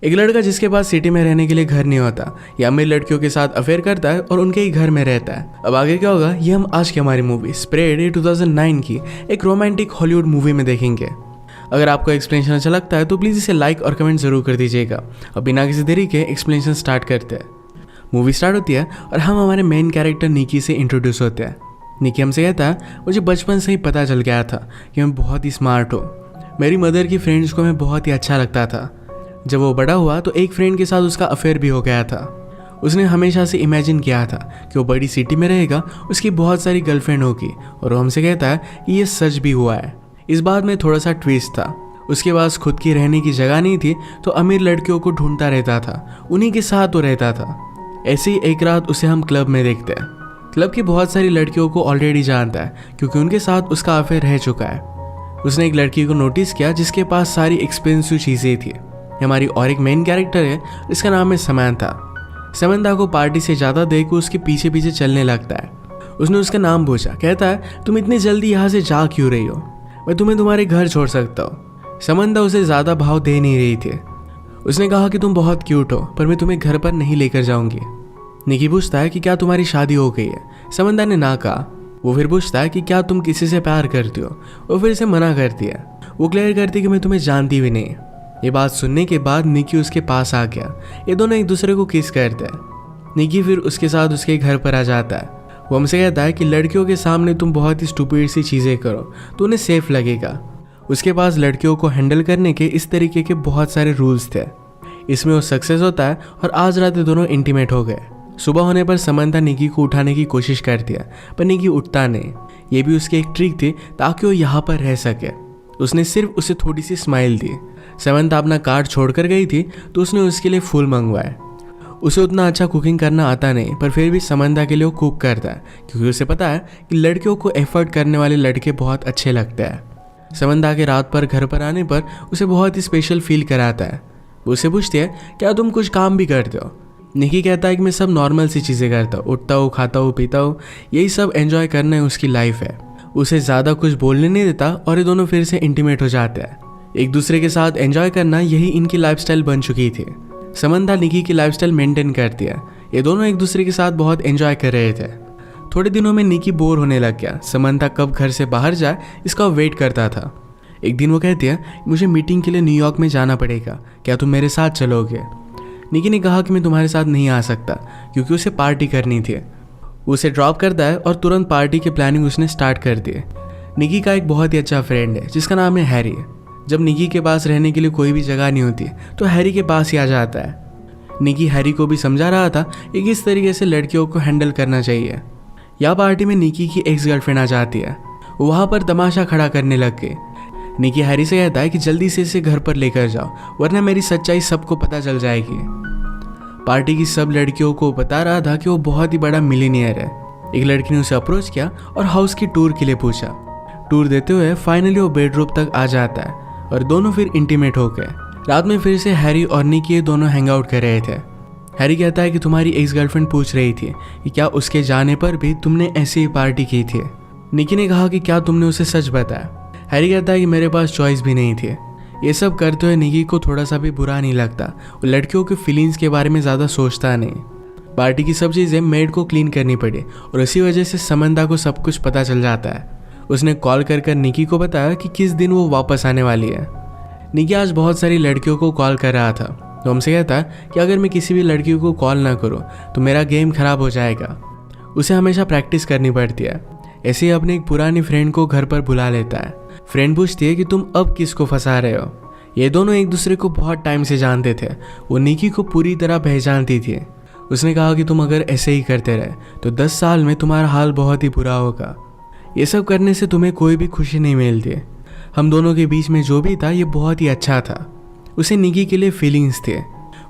एक लड़का जिसके पास सिटी में रहने के लिए घर नहीं होता, ये अमीर लड़कियों के साथ अफेयर करता है और उनके ही घर में रहता है। अब आगे क्या होगा ये हम आज की हमारी मूवी स्प्रेड 2009 की एक रोमांटिक हॉलीवुड मूवी में देखेंगे। अगर आपको एक्सप्लेनेशन अच्छा लगता है तो प्लीज़ इसे लाइक और कमेंट जरूर कर दीजिएगा। अब बिना किसी देरी के एक्सप्लेनेशन स्टार्ट करते हैं। मूवी स्टार्ट होती है और हम हमारे मेन कैरेक्टर निकी से इंट्रोड्यूस होते हैं। निकी हमसे कहता है मुझे बचपन से ही पता चल गया था कि मैं बहुत ही स्मार्ट हूँ। मेरी मदर की फ्रेंड्स को मैं बहुत ही अच्छा लगता था। जब वो बड़ा हुआ तो एक फ्रेंड के साथ उसका अफेयर भी हो गया था। उसने हमेशा से इमेजिन किया था कि वो बड़ी सिटी में रहेगा, उसकी बहुत सारी गर्लफ्रेंड होगी, और वो हमसे कहता है कि ये सच भी हुआ है। इस बात में थोड़ा सा ट्विस्ट था। उसके पास खुद की रहने की जगह नहीं थी तो अमीर लड़कियों को ढूंढता रहता था, उन्हीं के साथ वो रहता था। ऐसे ही एक रात उसे हम क्लब में देखते हैं। क्लब की बहुत सारी लड़कियों को ऑलरेडी जानता है क्योंकि उनके साथ उसका अफेयर रह चुका है। उसने एक लड़की को नोटिस किया जिसके पास सारी एक्सपेंसिव चीज़ें थी। हमारी और एक मेन कैरेक्टर है, इसका नाम है समंथा। समंथा को पार्टी से ज़्यादा देख उसके पीछे पीछे चलने लगता है। उसने उसका नाम पूछा, कहता है तुम इतनी जल्दी यहाँ से जा क्यों रही हो, मैं तुम्हें तुम्हारे घर छोड़ सकता हूँ। समंथा उसे ज़्यादा भाव दे नहीं रही थी। उसने कहा कि तुम बहुत क्यूट हो पर मैं तुम्हें घर पर नहीं लेकर जाऊँगी। निकी पूछता है कि क्या तुम्हारी शादी हो गई है। समंथा ने ना कहा। वो फिर पूछता है कि क्या तुम किसी से प्यार करती हो। वो फिर इसे मना करती है। वो क्लियर करती है कि मैं तुम्हें जानती भी नहीं। ये बात सुनने के बाद निकी उसके पास आ गया। ये दोनों एक दूसरे को किस करते हैं। निकी फिर उसके साथ उसके घर पर आ जाता है। वो हमसे कहता है कि लड़कियों के सामने तुम बहुत ही स्टूपिड सी चीज़ें करो तो उन्हें सेफ लगेगा। उसके पास लड़कियों को हैंडल करने के इस तरीके के बहुत सारे रूल्स थे। इसमें वो सक्सेस होता है और आज रात दोनों इंटीमेट हो गए। सुबह होने पर समंथा निकी को उठाने की कोशिश करती है पर निकी उठता नहीं। ये भी उसकी एक ट्रिक थी ताकि वो यहाँ पर रह सके। उसने सिर्फ उसे थोड़ी सी स्माइल दी। समंथा अपना कार्ड छोड़कर गई थी तो उसने उसके लिए फूल मंगवाए। उसे उतना अच्छा कुकिंग करना आता नहीं पर फिर भी समंथा के लिए वो कुक करता है क्योंकि उसे पता है कि लड़कियों को एफर्ट करने वाले लड़के बहुत अच्छे लगते हैं। समंथा के रात पर घर पर आने पर उसे बहुत ही स्पेशल फील कराता है। वो उसे पूछती है क्या तुम कुछ काम भी करते हो। निकी कहता है कि मैं सब नॉर्मल सी चीज़ें करता हूँ, उठता हूँ, खाता हूँ, पीता हूँ, यही सब एंजॉय करना है उसकी लाइफ है। उसे ज़्यादा कुछ बोलने नहीं देता और ये दोनों फिर से इंटीमेट हो जाते हैं। एक दूसरे के साथ एंजॉय करना यही इनकी लाइफस्टाइल बन चुकी थी। समंथा निकी की लाइफस्टाइल मेंटेन करती है। ये दोनों एक दूसरे के साथ बहुत एंजॉय कर रहे थे। थोड़े दिनों में निकी बोर होने लग गया। समंथा कब घर से बाहर जाए इसका वेट करता था। एक दिन वो कहती है मुझे मीटिंग के लिए न्यूयॉर्क में जाना पड़ेगा, क्या तुम मेरे साथ चलोगे। निकी ने कहा कि मैं तुम्हारे साथ नहीं आ सकता क्योंकि उसे पार्टी करनी थी। उसे ड्रॉप करता है और तुरंत पार्टी की प्लानिंग उसने स्टार्ट कर दी। निकी का एक बहुत ही अच्छा फ्रेंड है जिसका नाम है हैरी। जब निकी के पास रहने के लिए कोई भी जगह नहीं होती तो हैरी के पास ही आ जाता है। निकी हैरी को भी समझा रहा था कि किस तरीके से लड़कियों को हैंडल करना चाहिए। यह पार्टी में निकी की एक्स गर्लफ्रेंड आ जाती है। वो वहाँ पर तमाशा खड़ा करने लग गई। निकी हैरी से कहता है कि जल्दी से इसे घर पर लेकर जाओ वरना मेरी सच्चाई सबको पता चल जाएगी। पार्टी की सब लड़कियों को बता रहा था कि वो बहुत ही बड़ा मिलीनियर है। एक लड़की ने उसे अप्रोच किया और हाउस की टूर के लिए पूछा। टूर देते हुए फाइनली वो बेडरूम तक आ जाता है और दोनों फिर इंटीमेट हो गए। रात में फिर से हैरी और निकी दोनों हैंग आउट कर रहे थे। हैरी कहता है कि तुम्हारी एक्स गर्लफ्रेंड पूछ रही थी कि क्या उसके जाने पर भी तुमने ऐसी ही पार्टी की थी। निकी ने कहा कि क्या तुमने उसे सच बताया। हैरी कहता है कि मेरे पास चॉइस भी नहीं थी। ये सब करते हुए निकी को थोड़ा सा भी बुरा नहीं लगता। वो लड़कियों के फीलिंग्स के बारे में ज़्यादा सोचता नहीं। पार्टी की सब चीज़ें मेड को क्लीन करनी पड़ी और इसी वजह से समंथा को सब कुछ पता चल जाता है। उसने कॉल कर निकी को बताया कि किस दिन वो वापस आने वाली है। निकी आज बहुत सारी लड़कियों को कॉल कर रहा था तो हमसे कहता है कि अगर मैं किसी भी लड़की को कॉल ना करूँ तो मेरा गेम खराब हो जाएगा। उसे हमेशा प्रैक्टिस करनी पड़ती है। ऐसे ही अपने एक पुरानी फ्रेंड को घर पर बुला लेता है। फ्रेंड पूछती है कि तुम अब किसको फंसा रहे हो। ये दोनों एक दूसरे को बहुत टाइम से जानते थे। वो निकी को पूरी तरह पहचानती थी। उसने कहा कि तुम अगर ऐसे ही करते रहे तो 10 साल में तुम्हारा हाल बहुत ही बुरा होगा। ये सब करने से तुम्हें कोई भी खुशी नहीं मिलती। हम दोनों के बीच में जो भी था ये बहुत ही अच्छा था। उसे निकी के लिए फीलिंग्स थे।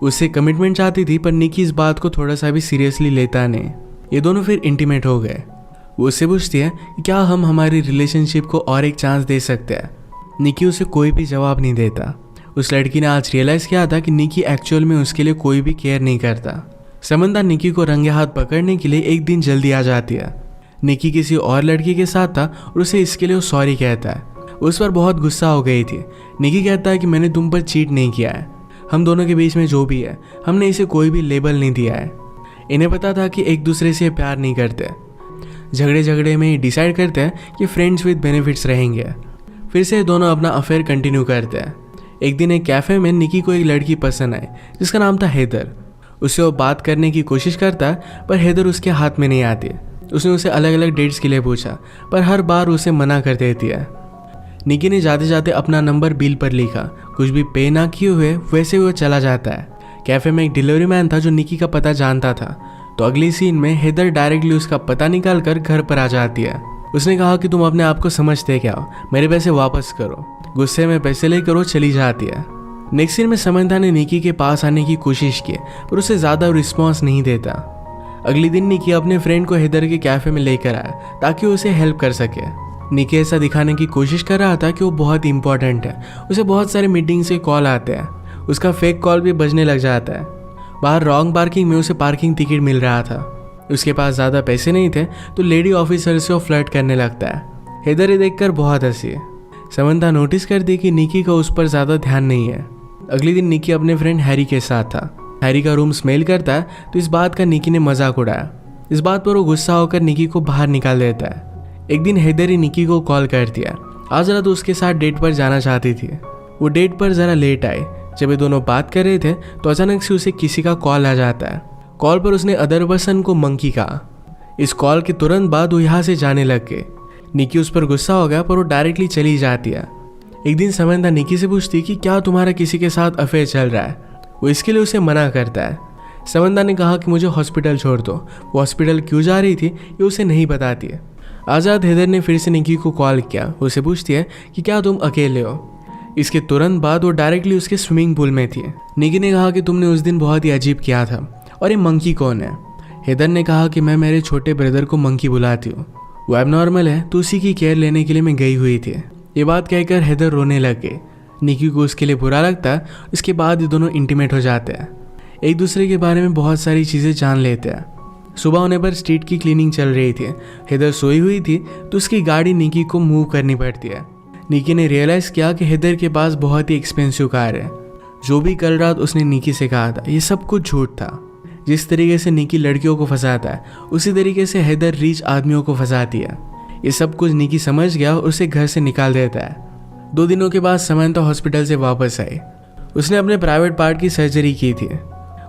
उससे कमिटमेंट चाहती थी पर निकी इस बात को थोड़ा सा भी सीरियसली लेता नहीं। ये दोनों फिर इंटीमेट हो गए। वो उससे पूछती है कि क्या हम हमारी रिलेशनशिप को और एक चांस दे सकते हैं। निकी उसे कोई भी जवाब नहीं देता। उस लड़की ने आज रियलाइज़ किया था कि निकी एक्चुअल में उसके लिए कोई भी केयर नहीं करता। समंथा निकी को रंगे हाथ पकड़ने के लिए एक दिन जल्दी आ जाती है। निकी किसी और लड़की के साथ था और उसे इसके लिए वो सॉरी कहता है। उस पर बहुत गुस्सा हो गई थी। निकी कहता है कि मैंने तुम पर चीट नहीं किया है। हम दोनों के बीच में जो भी है हमने इसे कोई भी लेबल नहीं दिया है। इन्हें पता था कि एक दूसरे से प्यार नहीं करते। झगड़े में डिसाइड करते हैं कि फ्रेंड्स विद बेनिफिट्स रहेंगे। फिर से दोनों अपना अफेयर कंटिन्यू करते हैं। एक दिन एक कैफ़े में निकी को एक लड़की पसंद आई जिसका नाम था हैदर। उससे वो बात करने की कोशिश करता है पर हैदर उसके हाथ में नहीं आती। उसने उसे अलग अलग डेट्स के लिए पूछा पर हर बार उसे मना कर देती है। निकी ने जाते जाते अपना नंबर बिल पर लिखा। कुछ भी पे ना किए हुए वैसे वो चला जाता है। कैफ़े में एक डिलीवरी मैन था जो निकी का पता जानता था। तो अगली सीन में हैदर डायरेक्टली उसका पता निकाल कर घर पर आ जाती है। उसने कहा कि तुम अपने आप को समझते क्या हो, मेरे पैसे वापस करो। गुस्से में पैसे लेकर वो चली जाती है। नेक्स्ट सीन में समंथा ने निकी के पास आने की कोशिश की पर उसे ज़्यादा रिस्पॉन्स नहीं देता। अगले दिन निकी अपने फ्रेंड को हैदर के कैफ़े में लेकर आया ताकि उसे हेल्प कर सके। निकी ऐसा दिखाने की कोशिश कर रहा था कि वो बहुत इंपॉर्टेंट है। उसे बहुत सारे मीटिंग से कॉल आते हैं। उसका फेक कॉल भी बजने लग जाता है। बाहर रॉन्ग पार्किंग में उसे पार्किंग टिकट मिल रहा था। उसके पास ज़्यादा पैसे नहीं थे तो लेडी ऑफिसर से वो फ्लर्ट करने लगता है। हैदर ये देखकर बहुत हंसी। समंथा नोटिस करती कि निकी का उस पर ज़्यादा ध्यान नहीं है। अगले दिन निकी अपने फ्रेंड हैरी के साथ था। हैरी का रूम स्मेल करता है तो इस बात का निकी ने मजाक उड़ाया। इस बात पर वो गुस्सा होकर निकी को बाहर निकाल देता है। एक दिन हैदर ही निकी को कॉल कर दिया। आज रात उसके साथ डेट पर जाना चाहती थी। वो डेट पर ज़रा लेट आए। जब ये दोनों बात कर रहे थे तो अचानक से उसे किसी का कॉल आ जाता है। कॉल पर उसने अदर पर्सन को मंकी कहा। इस कॉल के तुरंत बाद वो यहाँ से जाने लग गए। निकी उस पर गुस्सा हो गया पर वो डायरेक्टली चली जाती है। एक दिन समंथा निकी से पूछती कि क्या तुम्हारा किसी के साथ अफेयर चल रहा है। वो इसके लिए उसे मना करता है। समंथा ने कहा कि मुझे हॉस्पिटल छोड़ दो। वो हॉस्पिटल क्यों जा रही थी ये उसे नहीं बताती है। आज़ाद हैदर ने फिर से निकी को कॉल किया। उसे पूछती है कि क्या तुम अकेले हो। इसके तुरंत बाद वो डायरेक्टली उसके स्विमिंग पूल में थी। निकी ने कहा कि तुमने उस दिन बहुत ही अजीब किया था और ये मंकी कौन है। हैदर ने कहा कि मैं मेरे छोटे ब्रदर को मंकी बुलाती हूँ। वो एबनॉर्मल है तो उसी की केयर लेने के लिए मैं गई हुई थी। ये बात कहकर हैदर रोने लग गए। निकी को उसके लिए बुरा लगता है। इसके बाद ये दोनों इंटीमेट हो जाते हैं। एक दूसरे के बारे में बहुत सारी चीज़ें जान लेते हैं। सुबह होने पर स्ट्रीट की क्लीनिंग चल रही थी। हैदर सोई हुई थी तो उसकी गाड़ी निकी को मूव करनी पड़ती है। निकी ने रियलाइज़ किया कि हैदर के पास बहुत ही एक्सपेंसिव कार है। जो भी कल रात उसने निकी से कहा था ये सब कुछ झूठ था। जिस तरीके से निकी लड़कियों को फंसाता है उसी तरीके से हैदर रिच आदमियों को फंसाती है। ये सब कुछ निकी समझ गया और उसे घर से निकाल देता है। 2 दिनों के बाद समंथा हॉस्पिटल से वापस आई। उसने अपने प्राइवेट पार्ट की सर्जरी की थी।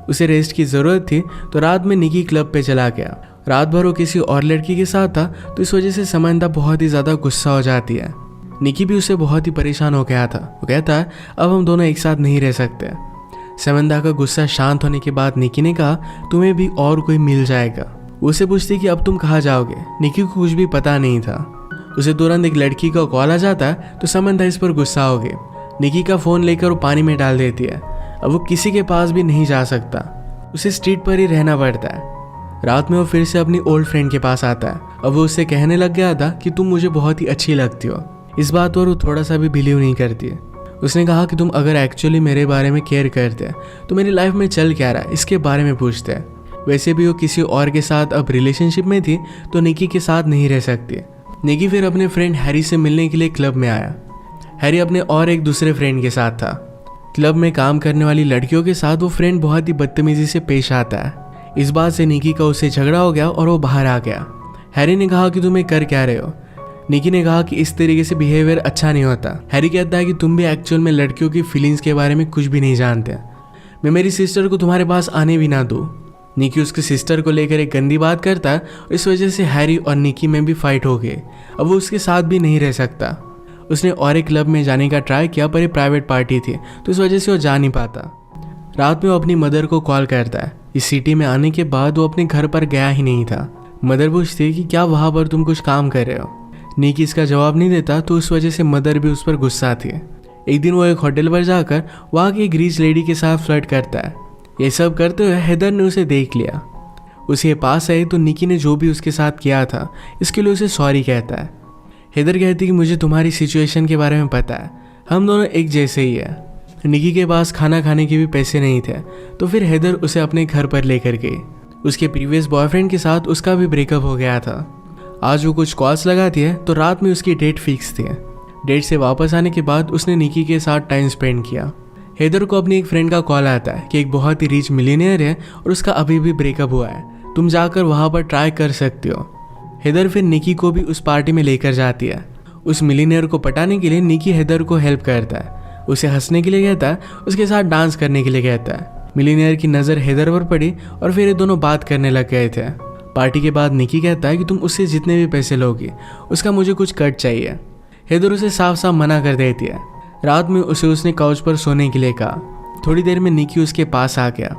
उसे रेस्ट की ज़रूरत थी तो रात में निकी क्लब पे चला गया। रात भर वो किसी और लड़की के साथ था तो इस वजह से समंथा बहुत ही ज़्यादा गुस्सा हो जाती है। निकी भी उससे बहुत ही परेशान हो गया था। वो कहता है अब हम दोनों एक साथ नहीं रह सकते। समंथा का गुस्सा शांत होने के बाद निकी ने कहा तुम्हें भी और कोई मिल जाएगा। उसे पूछती कि अब तुम कहाँ जाओगे। निकी को कुछ भी पता नहीं था। उसे तुरंत एक लड़की का कॉल आ जाता है तो समंथा इस पर गुस्सा हो गई। निकी का फ़ोन लेकर वो पानी में डाल देती है। अब वो किसी के पास भी नहीं जा सकता। उसे स्ट्रीट पर ही रहना पड़ता है। रात में वो फिर से अपनी ओल्ड फ्रेंड के पास आता है। अब वो उससे कहने लग गया था कि तुम मुझे बहुत ही अच्छी लगती हो। इस बात पर वो थोड़ा सा भी बिलीव नहीं करती है। उसने कहा कि तुम अगर एक्चुअली मेरे बारे में केयर करते तो मेरी लाइफ में चल क्या रहा है इसके बारे में पूछते। वैसे भी वो किसी और के साथ अब रिलेशनशिप में थी तो निकी के साथ नहीं रह सकती। निकी फिर अपने फ्रेंड हैरी से मिलने के लिए क्लब में आया। हैरी अपने और एक दूसरे फ्रेंड के साथ था। क्लब में काम करने वाली लड़कियों के साथ वो फ्रेंड बहुत ही बदतमीजी से पेश आता है। इस बात से निकी का उससे झगड़ा हो गया और वो बाहर आ गया। हैरी ने कहा कि तुम कर क्या रहे हो। निकी ने कहा कि इस तरीके से बिहेवियर अच्छा नहीं होता। हैरी कहता है कि तुम भी एक्चुअल में लड़कियों की फीलिंग्स के बारे में कुछ भी नहीं जानते। मैं मेरी सिस्टर को तुम्हारे पास आने भी ना दूँ। निकी उसकी सिस्टर को लेकर एक गंदी बात करता है। इस वजह से हैरी और निकी में भी फाइट हो गई। अब वो उसके साथ भी नहीं रह सकता। उसने और एक क्लब में जाने का ट्राई किया पर ये प्राइवेट पार्टी थी तो इस वजह से वो जा नहीं पाता। रात में वो अपनी मदर को कॉल करता है। इस सिटी में आने के बाद वो अपने घर पर गया ही नहीं था। मदर पूछती कि क्या वहाँ पर तुम कुछ काम कर रहे हो। निकी इसका जवाब नहीं देता तो उस वजह से मदर भी उस पर गुस्सा थी। एक दिन वो एक होटल पर जाकर वहाँ की एक रिच लेडी के साथ फ्लर्ट करता है। ये सब करते हुए हैदर ने उसे देख लिया। उसके पास आई तो निकी ने जो भी उसके साथ किया था इसके लिए उसे सॉरी कहता है। हैदर कहती कि मुझे तुम्हारी सिचुएशन के बारे में पता है, हम दोनों एक जैसे ही है। निकी के पास खाना खाने के भी पैसे नहीं थे तो फिर हैदर उसे अपने घर पर लेकर गई। उसके प्रीवियस बॉयफ्रेंड के साथ उसका भी ब्रेकअप हो गया था। आज वो कुछ कॉल्स लगाती है तो रात में उसकी डेट फिक्स थी। डेट से वापस आने के बाद उसने निकी के साथ टाइम स्पेंड किया। हेदर को अपनी एक फ्रेंड का कॉल आता है कि एक बहुत ही रिच मिलियनियर है और उसका अभी भी ब्रेकअप हुआ है, तुम जाकर वहाँ पर ट्राई कर सकते हो। हेदर फिर निकी को भी उस पार्टी में लेकर जाती है। उस मिलियनियर को पटाने के लिए निकी हेदर को हेल्प करता है, उसे हंसने के लिए कहता है, उसके साथ डांस करने के लिए कहता है। मिलियनियर की नज़र हेदर पर पड़ी और फिर ये दोनों बात करने लग गए थे। पार्टी के बाद निकी कहता है कि तुम उससे जितने भी पैसे लोगे उसका मुझे कुछ कट चाहिए। हेदर उसे साफ साफ मना कर देती है। रात में उसने काउच पर सोने के लिए कहा। थोड़ी देर में निकी उसके पास आ गया।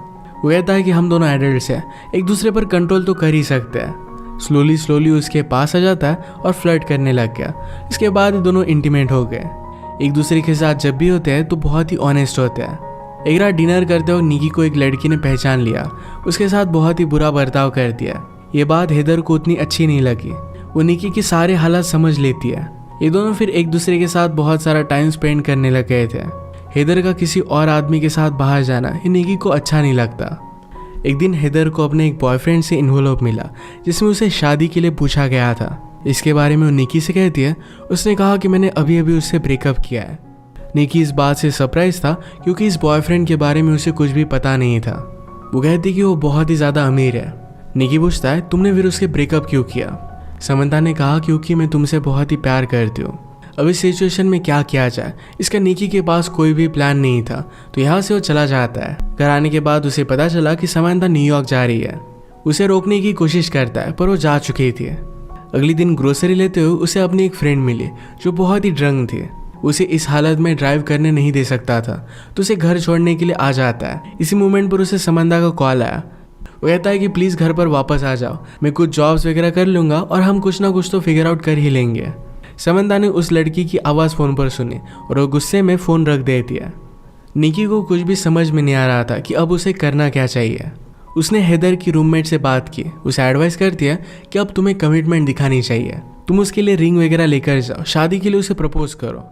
वो कहता है कि हम दोनों एडल्ट्स हैं, एक दूसरे पर कंट्रोल तो कर ही सकते हैं। स्लोली उसके पास आ जाता है और फ्लर्ट करने लग गया। इसके बाद दोनों इंटीमेट हो गए। एक दूसरे के साथ जब भी होते हैं तो बहुत ही ऑनेस्ट होते हैं। एक रात डिनर करते वक्त निकी को एक लड़की ने पहचान लिया, उसके साथ बहुत ही बुरा बर्ताव कर दिया। ये बात हेदर को उतनी अच्छी नहीं लगी। वो निकी के सारे हालात समझ लेती है। ये दोनों फिर एक दूसरे के साथ बहुत सारा टाइम स्पेंड करने लग गए थे। हेदर का किसी और आदमी के साथ बाहर जाना निकी को अच्छा नहीं लगता। एक दिन हेदर को अपने एक बॉयफ्रेंड से इन्वॉल्व मिला जिसमें उसे शादी के लिए पूछा गया था। इसके बारे में वो निकी से कहती है, उसने कहा कि मैंने अभी अभी उससे ब्रेकअप किया है। निकी इस बात से सरप्राइज था क्योंकि इस बॉयफ्रेंड के बारे में उसे कुछ भी पता नहीं था। वो कहती कि वो बहुत ही ज़्यादा अमीर है। निकी पूछता है, तुमने फिर उसके ब्रेकअप क्यों किया? समंता ने कहा, क्योंकि मैं तुमसे बहुत ही प्यार करती हूँ। अब इस सिचुएशन में क्या किया जाए? इसका निकी के पास कोई भी प्लान नहीं था, तो यहाँ से वो चला जाता है। घर आने के बाद उसे पता चला कि समंता न्यूयॉर्क जा रही है। उसे रोकने की कोशिश करता है पर वो जा चुकी थी। अगले दिन ग्रोसरी लेते हुए उसे अपनी एक फ्रेंड मिली जो बहुत ही ड्रंक थी। उसे इस हालत में ड्राइव करने नहीं दे सकता था, तो उसे घर छोड़ने के लिए आ जाता है। इसी मोमेंट पर उसे समंता का कॉल आया। वो कहता है कि प्लीज़ घर पर वापस आ जाओ, मैं कुछ जॉब्स वगैरह कर लूँगा और हम कुछ ना कुछ तो फिगर आउट कर ही लेंगे। समंता ने उस लड़की की आवाज़ फ़ोन पर सुनी और वो गुस्से में फ़ोन रख दे दिया। निकी को कुछ भी समझ में नहीं आ रहा था कि अब उसे करना क्या चाहिए। उसने हेदर की रूममेट से बात की। उसे एडवाइस करती है कि अब तुम्हें कमिटमेंट दिखानी चाहिए, तुम उसके लिए रिंग वगैरह लेकर जाओ, शादी के लिए उसे प्रपोज करो।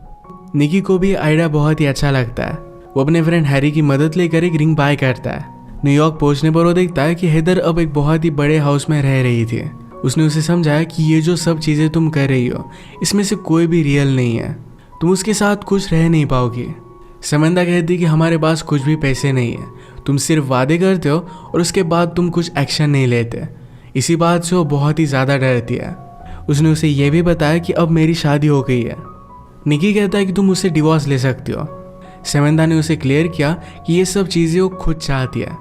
निकी को भी आइडिया बहुत ही अच्छा लगता है। वो अपने फ्रेंड हैरी की मदद लेकर एक रिंग बाय करता है। न्यूयॉर्क पहुंचने पर वो देखता है कि हेदर अब एक बहुत ही बड़े हाउस में रह रही थी। उसने उसे समझाया कि ये जो सब चीज़ें तुम कर रही हो इसमें से कोई भी रियल नहीं है, तुम उसके साथ कुछ रह नहीं पाओगी। समंता कहती कि हमारे पास कुछ भी पैसे नहीं है, तुम सिर्फ वादे करते हो और उसके बाद तुम कुछ एक्शन नहीं लेते। इसी बात से वो बहुत ही ज़्यादा डरती है। उसने उसे यह भी बताया कि अब मेरी शादी हो गई है। निकी कहता है कि तुम उससे डिवोर्स ले सकती हो। समंता ने उसे क्लियर किया कि ये सब चीज़ें वो खुद चाहती है,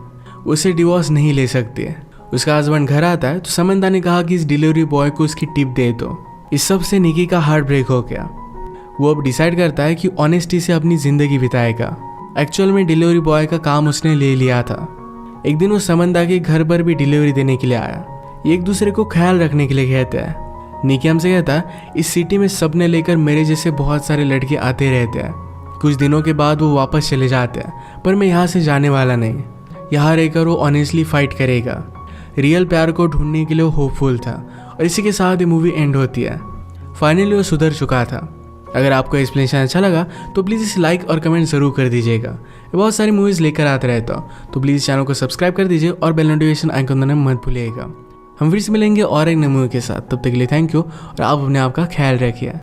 उसे डिवोर्स नहीं ले सकती है। उसका हस्बैंड घर आता है तो समंता ने कहा कि इस डिलीवरी बॉय को उसकी टिप दे दो। इस सब से निकी का हार्ट ब्रेक हो गया। वो अब डिसाइड करता है कि ऑनेस्टी से अपनी ज़िंदगी बिताएगा। एक्चुअल में डिलीवरी बॉय का काम उसने ले लिया था। एक दिन वो समंता के घर पर भी डिलीवरी देने के लिए आया। ये एक दूसरे को ख्याल रखने के लिए कहते हैं। निकी हमसे कहता है, इस सिटी में सबने लेकर मेरे जैसे बहुत सारे लड़के आते रहते हैं। कुछ दिनों के बाद वो वापस चले जाते हैं, पर मैं यहाँ से जाने वाला नहीं। यहाँ रहकर वो ऑनेस्टली फाइट करेगा। रियल प्यार को ढूंढने के लिए वो होपफुल था और इसी के साथ ये मूवी एंड होती है। फाइनली वो सुधर चुका था। अगर आपको एक्सप्लेनेशन अच्छा लगा तो प्लीज़ इसे लाइक और कमेंट ज़रूर कर दीजिएगा। बहुत सारी मूवीज़ लेकर आते रहता हूँ, तो प्लीज़ चैनल को सब्सक्राइब कर दीजिए और बेल नोटिफिकेशन आइकन दबाना मत भूलिएगा। हम फिर से मिलेंगे और एक नए मूवी के साथ। तब तक के लिए थैंक यू और आप अपने आप का ख्याल रखिए।